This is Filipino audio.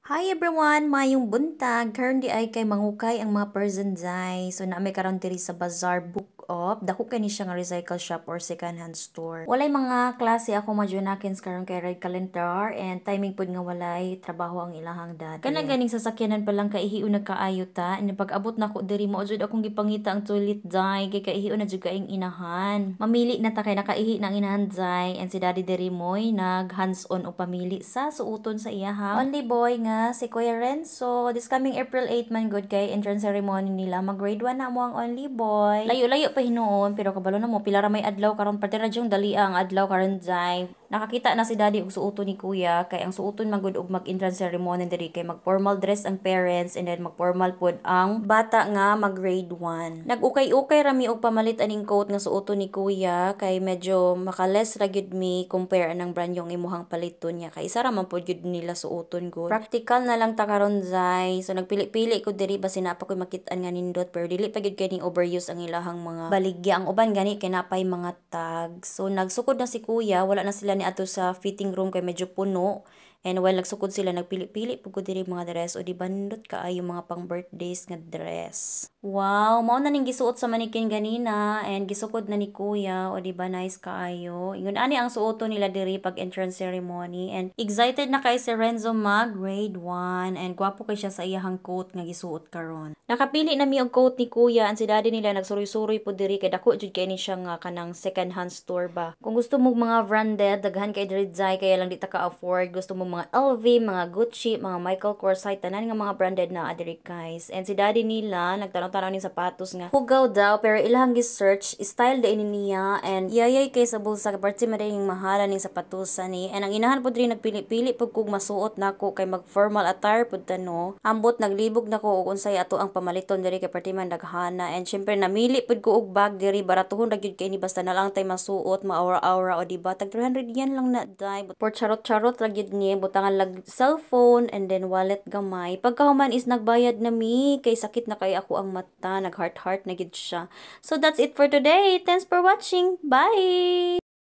Hi everyone! Mayong buntag. Karon di ay kay mangukay ang mga perzenday. So naami karon diri sa Bazaar Book Up. Dako kani siya nga recycle shop or second hand store. Walay mga klase ako madjunakins karon kay Red Calendar and timing pud nga walay trabaho ang ilahang dati. Kana ganing sasakyanan pa lang kaihiu nagkaayo ta. And pag-abot nako diri mo jud akong gipangita ang toilet day kay kaihiu na jud kaing inahan. Mamili na ta kay nakaihi ng inahan day and si Daddy diri moy nag hands on o pamili sa suoton sa iyaha. Only boy nga si Kuya Renzo. This coming April 8 man good kay entrance ceremony nila. Mag grade 1 na mo ang only boy. Layo-layo pa hinuon pero kabalo na mo pila ra may adlaw karon pati ra jung dali ang adlaw karon jay. Nakakita na si Daddy og suoton ni Kuya kay ang suoton man gud og mag entrance ceremony diri kay mag formal dress ang parents and then mag formal pod ang bata nga mag grade 1. Nag-ukay-ukay rami og pamalit aning coat nga suoton ni Kuya kay medyo makales ra gyud mi compare anang brand yung imuhang paliton niya kay isa ra man pod gyud nila suoton gud. Practical na lang ta karon zay. So nagpili-pili ko diri basi na pa koy makit-an nga nindot pero dili pa gyud kay ning overuse ang ilahang mga baligya. Ang uban gani kay napay mga tag. So nagsukod na si Kuya, wala na sila ni ato sa fitting room kay medyo puno. And while nagsukod sila, nagpili-pili po ko diri mga dress o di bandot kaayo mga pang birthdays nga dress. Wow, mao na ning gisuot sa manikin ganina and gisukod na ni Kuya o di ba nice kaayo. Ingon ani ang suoto nila diri pag entrance ceremony and excited na kay si Renzo mag grade 1 and gwapo kay siya sa iyahang coat nga gisuot karon. Nakapili na mi og coat ni Kuya and si Daddy nila nagsuroy-suroy po diri kay dako jud kay ni siya nga kanang second hand store ba. Kung gusto mo mga branded daghan kay diri jay kaya lang di ta ka afford, gusto mo mga LV, mga Gucci, mga Michael Kors, tanan nga mga branded na adiri guys. And si Daddy nila nagtanong-tanong ni sapatos nga hugaw daw pero ilahang gi-search style da ini niya and iyayay kay sa bulsa kaparte madayong mahala ning sapatos ni and ang inahan pod rin nagpili-pili pud kog masuot nako kay mag formal attire pud tano. Ambot naglibog nako og unsay ato ang pamaliton diri kay parte man daghana and syempre namili pud ko og bag diri baratuhon ra gyud kay ni basta na lang tay masuot ma-aura-aura o di ba tag 300 yan lang na day but for charot-charot ra gyud ni butangan lag cellphone and then wallet gamay. Pagkahuman is nagbayad na mi kay sakit na kay ako ang mata, nag heart na gid siya. So that's it for today. Thanks for watching. Bye.